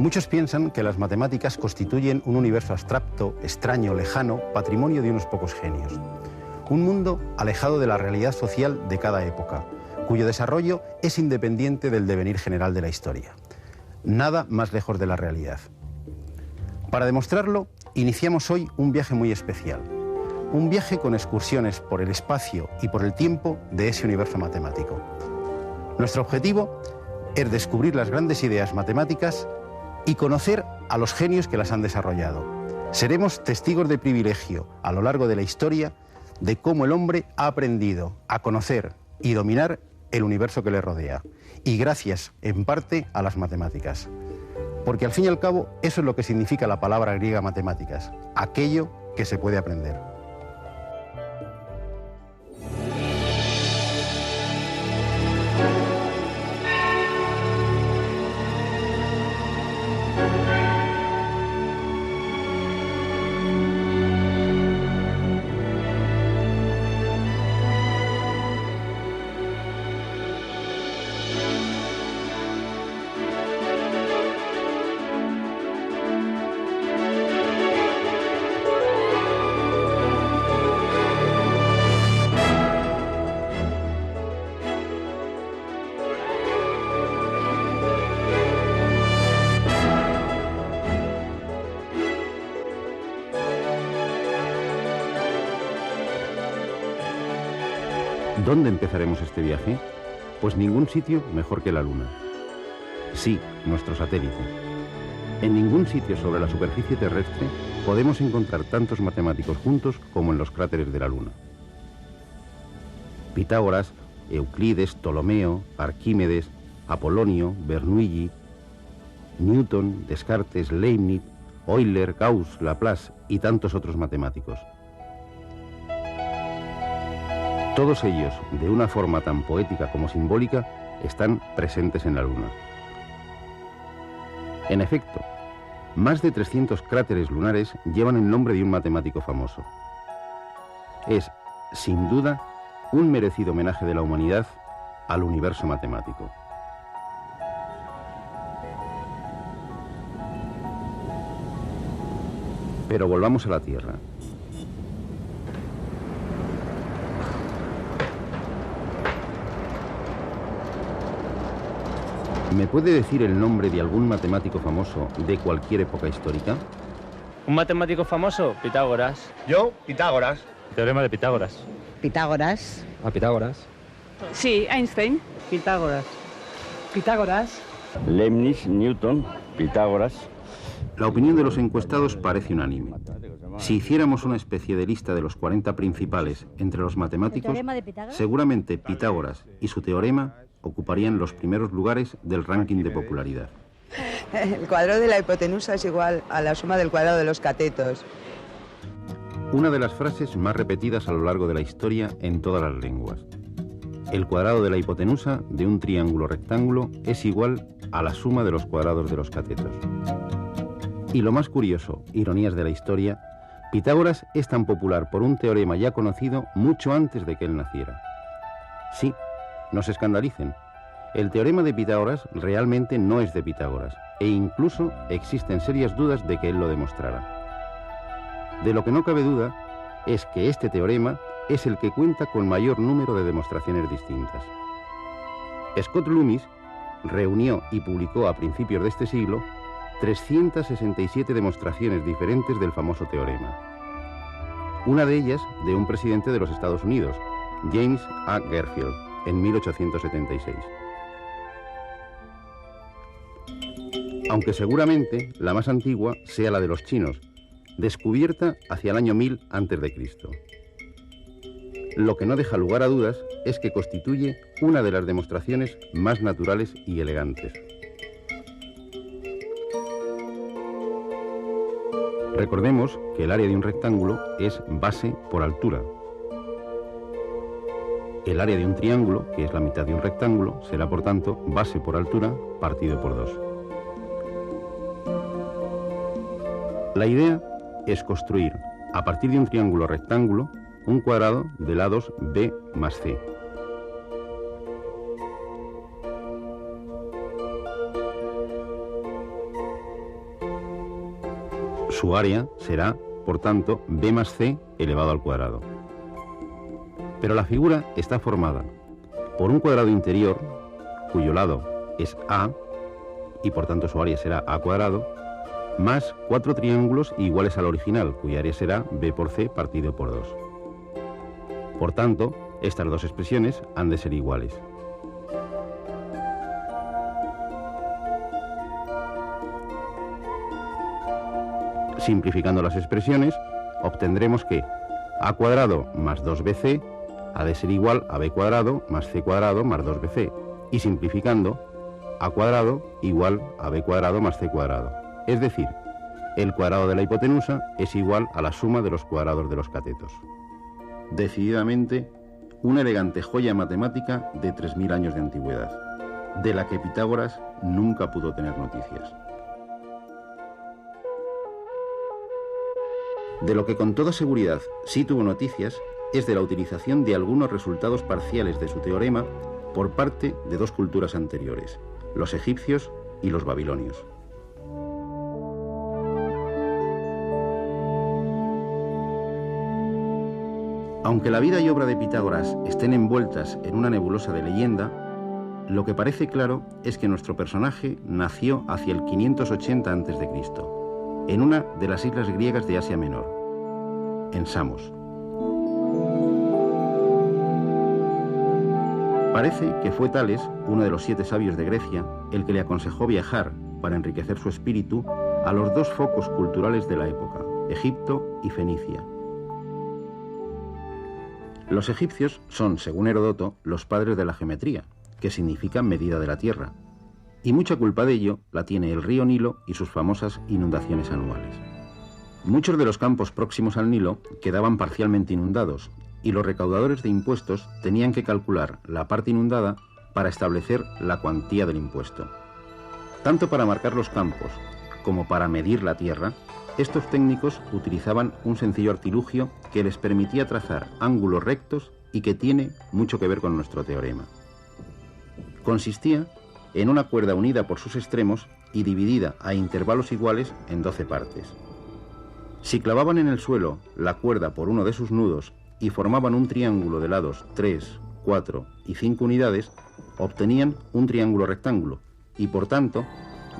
Muchos piensan que las matemáticas constituyen un universo abstracto, extraño, lejano, patrimonio de unos pocos genios. Un mundo alejado de la realidad social de cada época, cuyo desarrollo es independiente del devenir general de la historia. Nada más lejos de la realidad. Para demostrarlo, iniciamos hoy un viaje muy especial. Un viaje con excursiones por el espacio y por el tiempo de ese universo matemático. Nuestro objetivo es descubrir las grandes ideas matemáticas y conocer a los genios que las han desarrollado. Seremos testigos de privilegio a lo largo de la historia de cómo el hombre ha aprendido a conocer y dominar el universo que le rodea. Y gracias, en parte, a las matemáticas. Porque al fin y al cabo, eso es lo que significa la palabra griega matemáticas, aquello que se puede aprender. ¿Dónde empezaremos este viaje? Pues ningún sitio mejor que la Luna. Sí, nuestro satélite. En ningún sitio sobre la superficie terrestre podemos encontrar tantos matemáticos juntos como en los cráteres de la Luna. Pitágoras, Euclides, Ptolomeo, Arquímedes, Apolonio, Bernoulli, Newton, Descartes, Leibniz, Euler, Gauss, Laplace y tantos otros matemáticos. Todos ellos, de una forma tan poética como simbólica, están presentes en la Luna. En efecto, más de 300 cráteres lunares llevan el nombre de un matemático famoso. Es, sin duda, un merecido homenaje de la humanidad al universo matemático. Pero volvamos a la Tierra. ¿Me puede decir el nombre de algún matemático famoso de cualquier época histórica? ¿Un matemático famoso? Pitágoras. Yo, Pitágoras. Teorema de Pitágoras. Pitágoras. Pitágoras. Sí, Einstein. Pitágoras. Pitágoras. Leibniz, Newton, Pitágoras. La opinión de los encuestados parece unánime. Si hiciéramos una especie de lista de los 40 principales entre los matemáticos, seguramente Pitágoras y su teorema ocuparían los primeros lugares del ranking de popularidad. El cuadrado de la hipotenusa es igual a la suma del cuadrado de los catetos. Una de las frases más repetidas a lo largo de la historia en todas las lenguas. El cuadrado de la hipotenusa de un triángulo rectángulo es igual a la suma de los cuadrados de los catetos. Y lo más curioso, ironías de la historia, Pitágoras es tan popular por un teorema ya conocido mucho antes de que él naciera. Sí, no se escandalicen. El teorema de Pitágoras realmente no es de Pitágoras, e incluso existen serias dudas de que él lo demostrara. De lo que no cabe duda es que este teorema es el que cuenta con mayor número de demostraciones distintas. Scott Loomis reunió y publicó a principios de este siglo 367 demostraciones diferentes del famoso teorema. Una de ellas de un presidente de los Estados Unidos, James A. Garfield, en 1876. Aunque seguramente la más antigua sea la de los chinos, descubierta hacia el año 1000 a.C. Lo que no deja lugar a dudas es que constituye una de las demostraciones más naturales y elegantes. Recordemos que el área de un rectángulo es base por altura. El área de un triángulo, que es la mitad de un rectángulo, será por tanto base por altura partido por 2. La idea es construir, a partir de un triángulo rectángulo, un cuadrado de lados b más c. Su área será, por tanto, b más c elevado al cuadrado. Pero la figura está formada por un cuadrado interior, cuyo lado es a, y por tanto su área será a cuadrado, más 4 triángulos iguales al original, cuya área será b por c partido por 2. Por tanto, estas dos expresiones han de ser iguales. Simplificando las expresiones, obtendremos que a cuadrado más 2bc ha de ser igual a b cuadrado más c cuadrado más 2bc, y simplificando, a cuadrado igual a b cuadrado más c cuadrado. Es decir, el cuadrado de la hipotenusa es igual a la suma de los cuadrados de los catetos. Decididamente, una elegante joya matemática de 3000 años de antigüedad, de la que Pitágoras nunca pudo tener noticias. De lo que con toda seguridad sí tuvo noticias es de la utilización de algunos resultados parciales de su teorema por parte de dos culturas anteriores, los egipcios y los babilonios. Aunque la vida y obra de Pitágoras estén envueltas en una nebulosa de leyenda, lo que parece claro es que nuestro personaje nació hacia el 580 a.C., en una de las islas griegas de Asia Menor, en Samos. Parece que fue Tales, uno de los 7 sabios de Grecia, el que le aconsejó viajar para enriquecer su espíritu a los dos focos culturales de la época, Egipto y Fenicia. Los egipcios son, según Heródoto, los padres de la geometría, que significa medida de la tierra, y mucha culpa de ello la tiene el río Nilo y sus famosas inundaciones anuales. Muchos de los campos próximos al Nilo quedaban parcialmente inundados, y los recaudadores de impuestos tenían que calcular la parte inundada para establecer la cuantía del impuesto. Tanto para marcar los campos como para medir la tierra, estos técnicos utilizaban un sencillo artilugio que les permitía trazar ángulos rectos y que tiene mucho que ver con nuestro teorema. Consistía en una cuerda unida por sus extremos y dividida a intervalos iguales en 12 partes. Si clavaban en el suelo la cuerda por uno de sus nudos y formaban un triángulo de lados 3, 4 y 5 unidades, obtenían un triángulo rectángulo y, por tanto,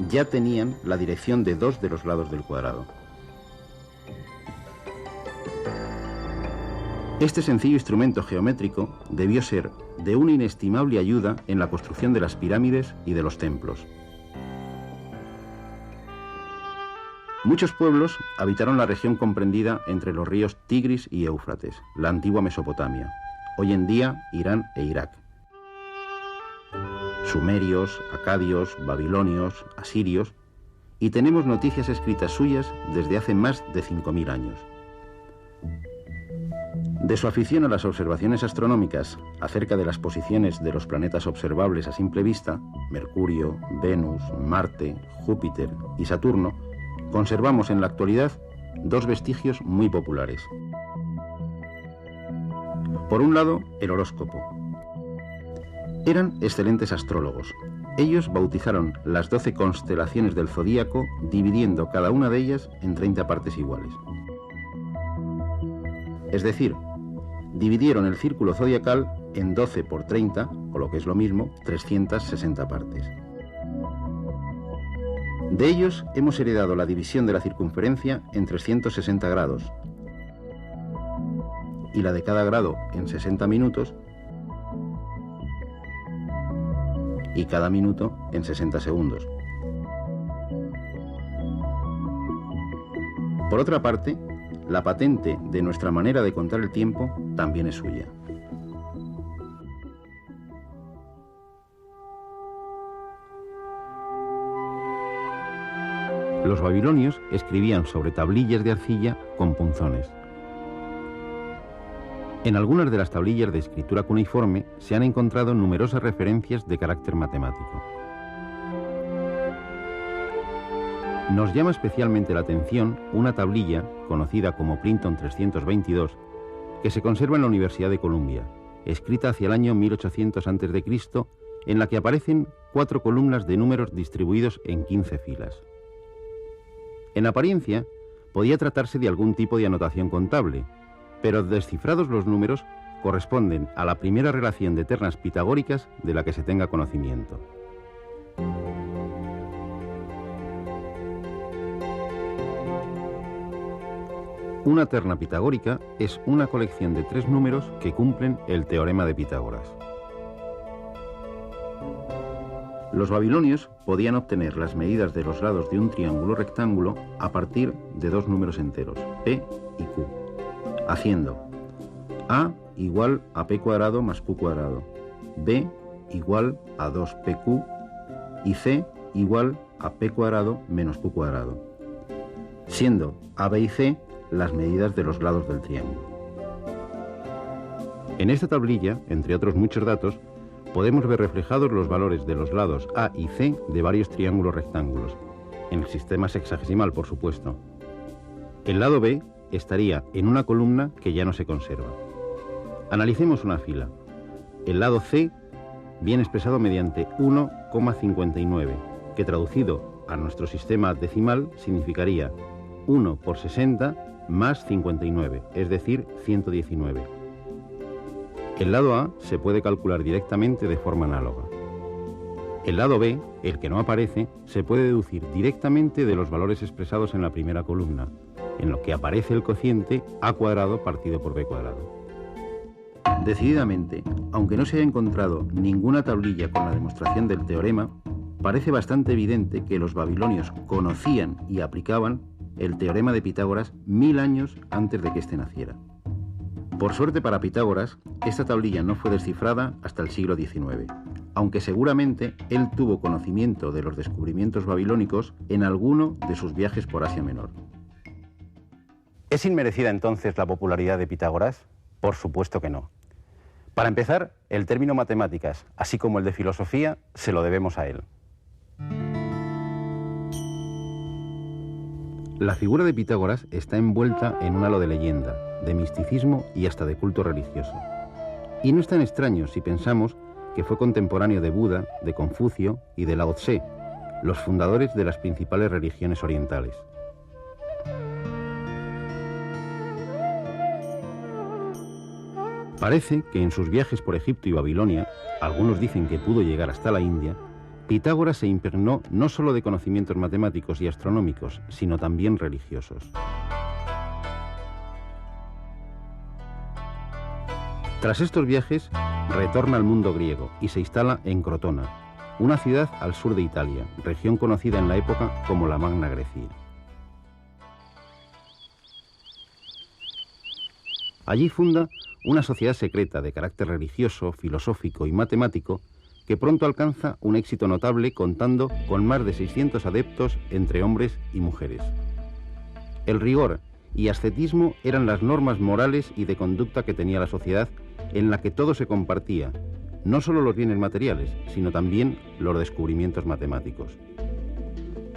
ya tenían la dirección de 2 de los lados del cuadrado. Este sencillo instrumento geométrico debió ser de una inestimable ayuda en la construcción de las pirámides y de los templos. Muchos pueblos habitaron la región comprendida entre los ríos Tigris y Éufrates, la antigua Mesopotamia, hoy en día Irán e Irak. Sumerios, acadios, babilonios, asirios, y tenemos noticias escritas suyas desde hace más de 5000 años. De su afición a las observaciones astronómicas acerca de las posiciones de los planetas observables a simple vista, Mercurio, Venus, Marte, Júpiter y Saturno, conservamos en la actualidad dos vestigios muy populares. Por un lado, el horóscopo. Eran excelentes astrólogos. Ellos bautizaron las 12 constelaciones del zodíaco, dividiendo cada una de ellas en 30 partes iguales. Es decir, dividieron el círculo zodiacal en 12 por 30, o lo que es lo mismo, 360 partes. De ellos hemos heredado la división de la circunferencia en 360 grados y la de cada grado en 60 minutos y cada minuto en 60 segundos. Por otra parte, la patente de nuestra manera de contar el tiempo también es suya. Los babilonios escribían sobre tablillas de arcilla con punzones. En algunas de las tablillas de escritura cuneiforme se han encontrado numerosas referencias de carácter matemático. Nos llama especialmente la atención una tablilla, conocida como Plinton 322, que se conserva en la Universidad de Columbia, escrita hacia el año 1800 a.C., en la que aparecen 4 columnas de números distribuidos en 15 filas. En apariencia, podía tratarse de algún tipo de anotación contable, pero descifrados los números, corresponden a la primera relación de ternas pitagóricas de la que se tenga conocimiento. Una terna pitagórica es una colección de 3 números que cumplen el teorema de Pitágoras. Los babilonios podían obtener las medidas de los lados de un triángulo rectángulo a partir de 2 números enteros, P y Q, haciendo A igual a P cuadrado más Q cuadrado, B igual a 2PQ y C igual a P cuadrado menos Q cuadrado, siendo A, B y C las medidas de los lados del triángulo. En esta tablilla, entre otros muchos datos, podemos ver reflejados los valores de los lados A y C de varios triángulos rectángulos, en el sistema sexagesimal, por supuesto. El lado B estaría en una columna que ya no se conserva. Analicemos una fila. El lado C viene expresado mediante 1,59, que traducido a nuestro sistema decimal significaría 1 por 60 más 59, es decir, 119. El lado A se puede calcular directamente de forma análoga. El lado B, el que no aparece, se puede deducir directamente de los valores expresados en la primera columna, en lo que aparece el cociente A cuadrado partido por B cuadrado. Decididamente, aunque no se haya encontrado ninguna tablilla con la demostración del teorema, parece bastante evidente que los babilonios conocían y aplicaban el teorema de Pitágoras 1000 años antes de que éste naciera. Por suerte para Pitágoras, esta tablilla no fue descifrada hasta el siglo XIX, aunque seguramente él tuvo conocimiento de los descubrimientos babilónicos en alguno de sus viajes por Asia Menor. ¿Es inmerecida entonces la popularidad de Pitágoras? Por supuesto que no. Para empezar, el término matemáticas, así como el de filosofía, se lo debemos a él. La figura de Pitágoras está envuelta en un halo de leyenda, de misticismo y hasta de culto religioso. Y no es tan extraño si pensamos que fue contemporáneo de Buda, de Confucio y de Lao Tse, los fundadores de las principales religiones orientales. Parece que en sus viajes por Egipto y Babilonia, algunos dicen que pudo llegar hasta la India, Pitágoras se impregnó no solo de conocimientos matemáticos y astronómicos, sino también religiosos. Tras estos viajes, retorna al mundo griego y se instala en Crotona, una ciudad al sur de Italia, región conocida en la época como la Magna Grecia. Allí funda una sociedad secreta de carácter religioso, filosófico y matemático que pronto alcanza un éxito notable contando con más de 600 adeptos entre hombres y mujeres. El rigor y ascetismo eran las normas morales y de conducta que tenía la sociedad en la que todo se compartía, no solo los bienes materiales, sino también los descubrimientos matemáticos.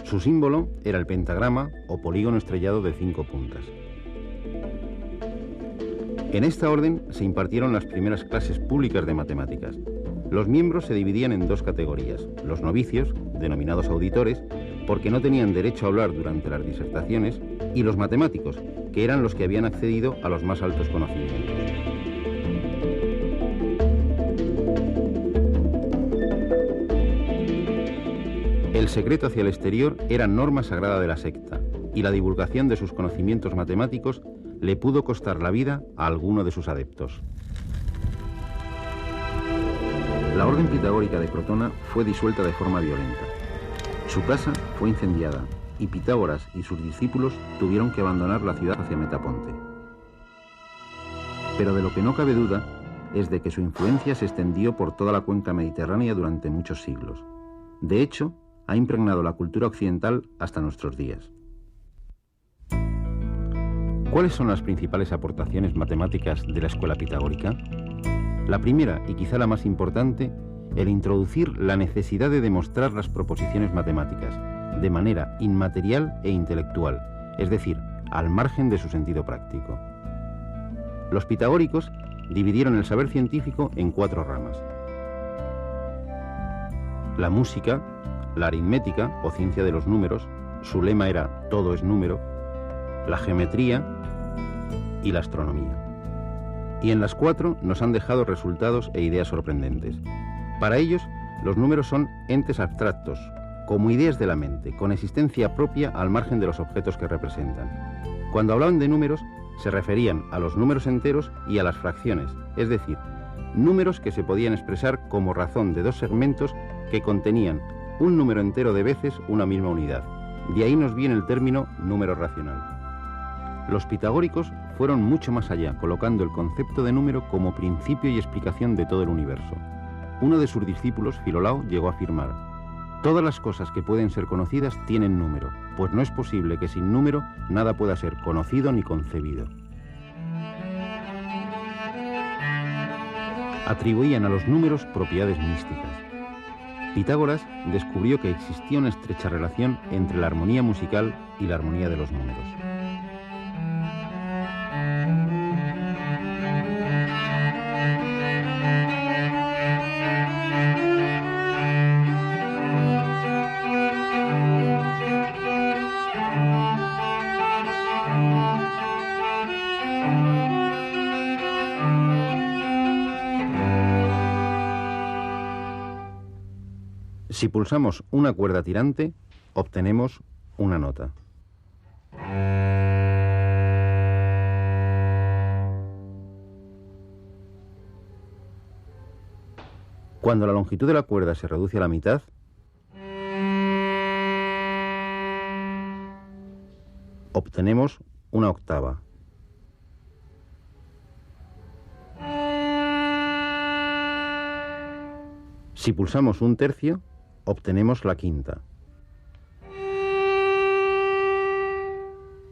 Su símbolo era el pentagrama o polígono estrellado de 5 puntas. En esta orden se impartieron las primeras clases públicas de matemáticas. Los miembros se dividían en 2 categorías, los novicios, denominados auditores, porque no tenían derecho a hablar durante las disertaciones, y los matemáticos, que eran los que habían accedido a los más altos conocimientos. El secreto hacia el exterior era norma sagrada de la secta, y la divulgación de sus conocimientos matemáticos le pudo costar la vida a alguno de sus adeptos. La orden pitagórica de Crotona fue disuelta de forma violenta. Su casa fue incendiada y Pitágoras y sus discípulos tuvieron que abandonar la ciudad hacia Metaponte. Pero de lo que no cabe duda es de que su influencia se extendió por toda la cuenca mediterránea durante muchos siglos. De hecho, ha impregnado la cultura occidental hasta nuestros días. ¿Cuáles son las principales aportaciones matemáticas de la escuela pitagórica? La primera, y quizá la más importante, el introducir la necesidad de demostrar las proposiciones matemáticas de manera inmaterial e intelectual, es decir, al margen de su sentido práctico. Los pitagóricos dividieron el saber científico en 4 ramas: la música, la aritmética o ciencia de los números, su lema era todo es número; la geometría y la astronomía. Y en las 4 nos han dejado resultados e ideas sorprendentes. Para ellos, los números son entes abstractos, como ideas de la mente, con existencia propia al margen de los objetos que representan. Cuando hablaban de números, se referían a los números enteros y a las fracciones, es decir, números que se podían expresar como razón de dos segmentos que contenían un número entero de veces una misma unidad. De ahí nos viene el término número racional. Los pitagóricos fueron mucho más allá, colocando el concepto de número como principio y explicación de todo el universo. Uno de sus discípulos, Filolao, llegó a afirmar: todas las cosas que pueden ser conocidas tienen número, pues no es posible que sin número nada pueda ser conocido ni concebido. Atribuían a los números propiedades místicas. Pitágoras descubrió que existía una estrecha relación entre la armonía musical y la armonía de los números. Si pulsamos una cuerda tirante, obtenemos una nota. Cuando la longitud de la cuerda se reduce a la mitad, obtenemos una octava. Si pulsamos un tercio, obtenemos la quinta.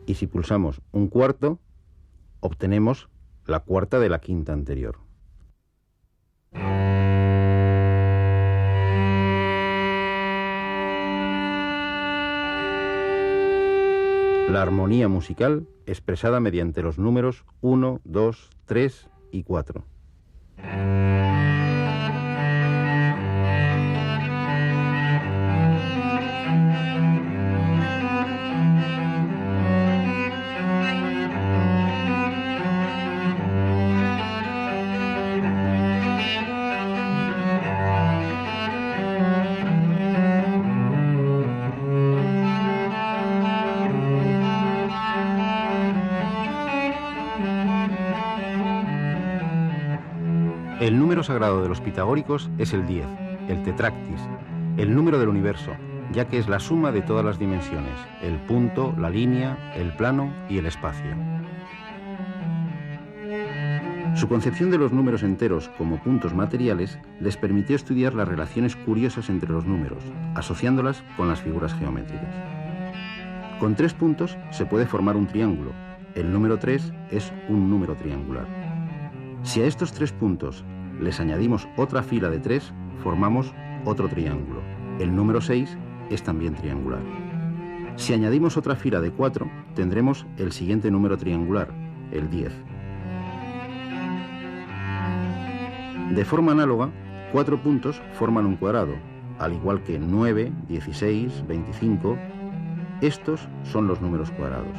Y si pulsamos un cuarto, obtenemos la cuarta de la quinta anterior. La armonía musical expresada mediante los números 1, 2, 3 y 4. El número sagrado de los pitagóricos es el 10, el tetractis, el número del universo, ya que es la suma de todas las dimensiones, el punto, la línea, el plano y el espacio. Su concepción de los números enteros como puntos materiales les permitió estudiar las relaciones curiosas entre los números, asociándolas con las figuras geométricas. Con 3 puntos se puede formar un triángulo. El número 3 es un número triangular. Si a estos 3 puntos les añadimos otra fila de 3, formamos otro triángulo. El número 6 es también triangular. Si añadimos otra fila de 4, tendremos el siguiente número triangular, el 10. De forma análoga, 4 puntos forman un cuadrado, al igual que 9, 16, 25. Estos son los números cuadrados.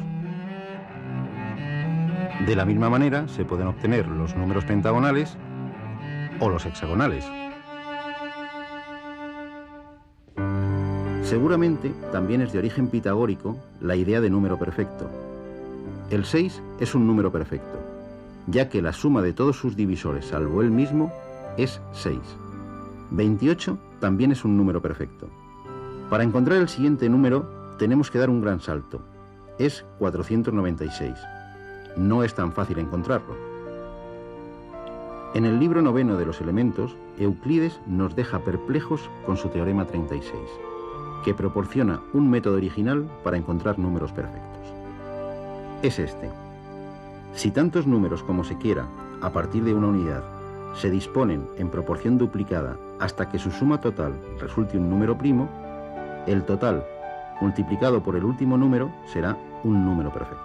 De la misma manera se pueden obtener los números pentagonales o los hexagonales. Seguramente también es de origen pitagórico la idea de número perfecto. El 6 es un número perfecto, ya que la suma de todos sus divisores, salvo él mismo, es 6. 28 también es un número perfecto. Para encontrar el siguiente número tenemos que dar un gran salto. Es 496. No es tan fácil encontrarlo. En el libro 9 de los elementos, Euclides nos deja perplejos con su teorema 36, que proporciona un método original para encontrar números perfectos. Es este: si tantos números como se quiera, a partir de una unidad, se disponen en proporción duplicada hasta que su suma total resulte un número primo, el total multiplicado por el último número será un número perfecto.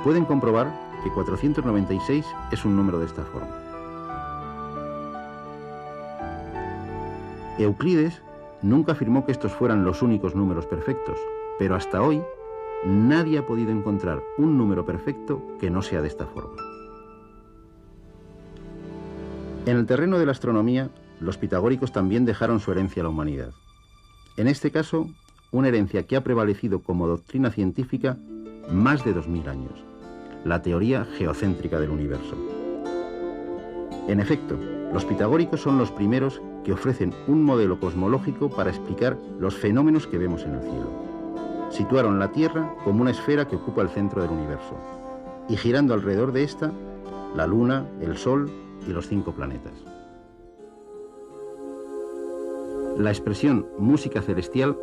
Pueden comprobar que 496 es un número de esta forma. Euclides nunca afirmó que estos fueran los únicos números perfectos, pero hasta hoy nadie ha podido encontrar un número perfecto que no sea de esta forma. En el terreno de la astronomía, los pitagóricos también dejaron su herencia a la humanidad. En este caso, una herencia que ha prevalecido como doctrina científica más de 2000 años, la teoría geocéntrica del universo. En efecto, los pitagóricos son los primeros que ofrecen un modelo cosmológico para explicar los fenómenos que vemos en el cielo. Situaron la Tierra como una esfera que ocupa el centro del universo, y girando alrededor de esta, la Luna, el Sol y los 5 planetas. La expresión música celestial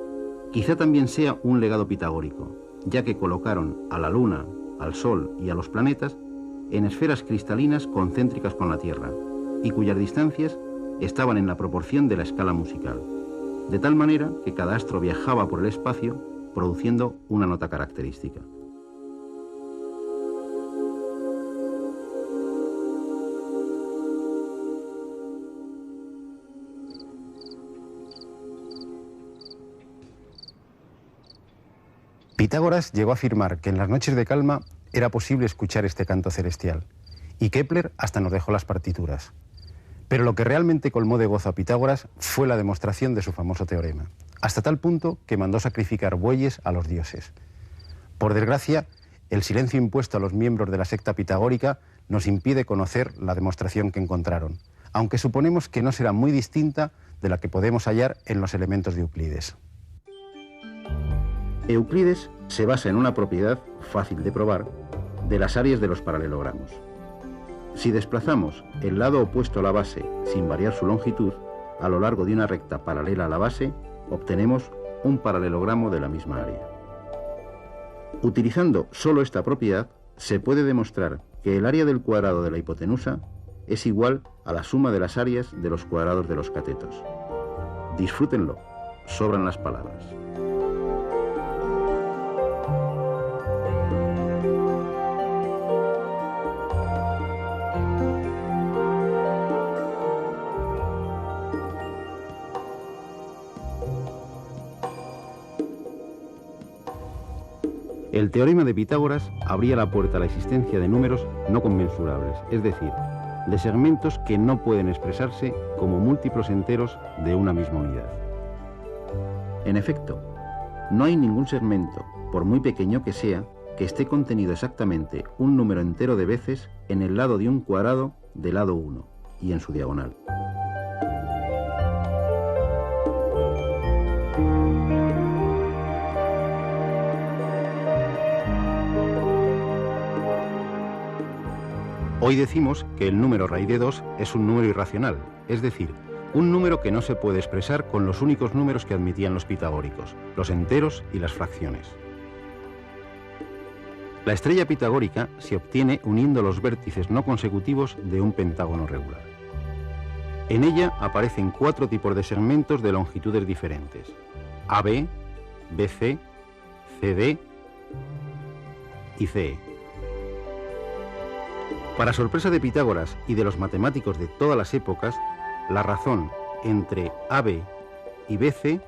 quizá también sea un legado pitagórico, ya que colocaron a la Luna, al Sol y a los planetas en esferas cristalinas concéntricas con la Tierra, y cuyas distancias estaban en la proporción de la escala musical, de tal manera que cada astro viajaba por el espacio produciendo una nota característica. Pitágoras llegó a afirmar que en las noches de calma era posible escuchar este canto celestial, y Kepler hasta nos dejó las partituras. Pero lo que realmente colmó de gozo a Pitágoras fue la demostración de su famoso teorema, hasta tal punto que mandó sacrificar bueyes a los dioses. Por desgracia, el silencio impuesto a los miembros de la secta pitagórica nos impide conocer la demostración que encontraron, aunque suponemos que no será muy distinta de la que podemos hallar en los elementos de Euclides. Euclides se basa en una propiedad fácil de probar de las áreas de los paralelogramos. Si desplazamos el lado opuesto a la base sin variar su longitud a lo largo de una recta paralela a la base, obtenemos un paralelogramo de la misma área. Utilizando solo esta propiedad, se puede demostrar que el área del cuadrado de la hipotenusa es igual a la suma de las áreas de los cuadrados de los catetos. Disfrútenlo, sobran las palabras. El teorema de Pitágoras abría la puerta a la existencia de números no conmensurables, es decir, de segmentos que no pueden expresarse como múltiplos enteros de una misma unidad. En efecto, no hay ningún segmento, por muy pequeño que sea, que esté contenido exactamente un número entero de veces en el lado de un cuadrado de lado 1 y en su diagonal. Hoy decimos que el número raíz de 2 es un número irracional, es decir, un número que no se puede expresar con los únicos números que admitían los pitagóricos, los enteros y las fracciones. La estrella pitagórica se obtiene uniendo los vértices no consecutivos de un pentágono regular. En ella aparecen 4 tipos de segmentos de longitudes diferentes: AB, BC, CD y CE. Para sorpresa de Pitágoras y de los matemáticos de todas las épocas, la razón entre AB y BC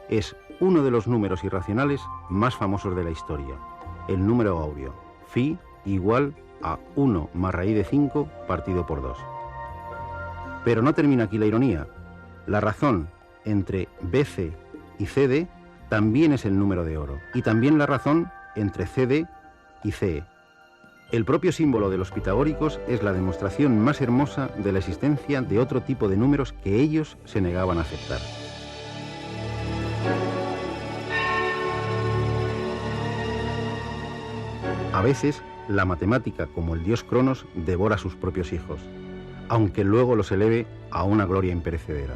es uno de los números irracionales más famosos de la historia, el número áureo, phi igual a 1 más raíz de 5 partido por 2. Pero no termina aquí la ironía. La razón entre BC y CD también es el número de oro, y también la razón entre CD y CE. El propio símbolo de los pitagóricos es la demostración más hermosa de la existencia de otro tipo de números que ellos se negaban a aceptar. A veces, la matemática, como el dios Cronos, devora a sus propios hijos, aunque luego los eleve a una gloria imperecedera.